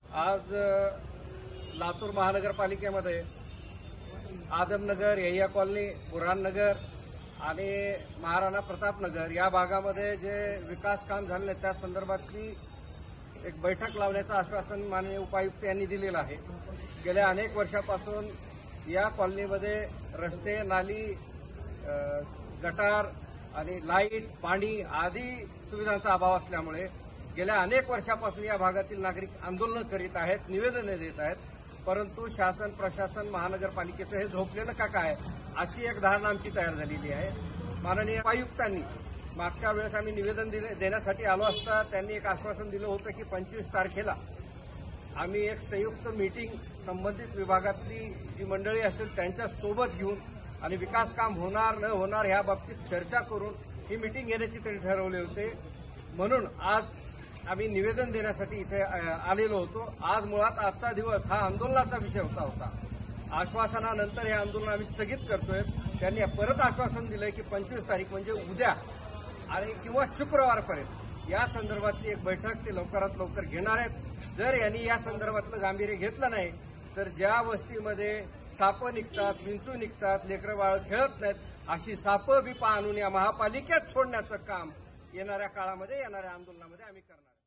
आज लातूर महानगरपालिकेमध्ये आदमनगर, यहिया कॉलनी, बुरहाननगर आणि महाराणा प्रतापनगर या भागामध्ये जे विकास काम झाले त्या संदर्भातली एक बैठक लावण्याचं आश्वासन माननीय उपायुक्त यांनी दिलेलं आहे। गेल्या अनेक वर्षापासून या कॉलनीमध्ये रस्ते, नाली, गटार आणि लाईट, पाणी आदी सुविधांचा अभाव असल्यामुळे गेल्या अनेक वर्षापासून या भागातील नागरिक आंदोलन करीत आहेत, निवेदने देत आहेत। परंतु शासन, प्रशासन, महानगरपालिकेचं हे झोपलेलं का काय अशी एक धारणा आमची तयार झालेली आहे। माननीय उपायुक्तांनी मागच्या वेळेस आम्ही निवेदन देण्यासाठी आलो असता त्यांनी एक आश्वासन दिलं होतं की 25 तारखेला आम्ही एक संयुक्त मीटिंग संबंधित विभागातली जी मंडळी असेल त्यांच्या सोबत घेऊन आणि विकास काम होणार न होणार ह्या बाबतीत चर्चा करून ही मीटिंग घेण्याची त्यांनी ठरवले होते। म्हणून आज आम्ही निवेदन देण्यासाठी इथे आलेलो होतो। आज मुळात आजचा दिवस हा आंदोलनाचा विषय होता। आश्वासनानंतर हे आंदोलन आम्ही स्थगित करतोय। त्यांनी परत आश्वासन दिलंय की 25 तारीख म्हणजे उद्या आणि किंवा शुक्रवारपर्यंत या संदर्भातली एक बैठक ते लवकरात लवकर घेणार आहेत। जर यांनी या संदर्भातलं गांभीर्य घेतलं नाही तर ज्या वस्तीमध्ये सापं निघतात, विंचू निघतात, लेकरं बाळ खेळत नाहीत अशी सापं बिपा आणून या महापालिकेत सोडण्याचं काम येणाऱ्या काळामध्ये, येणाऱ्या आंदोलनामध्ये आम्ही करणार।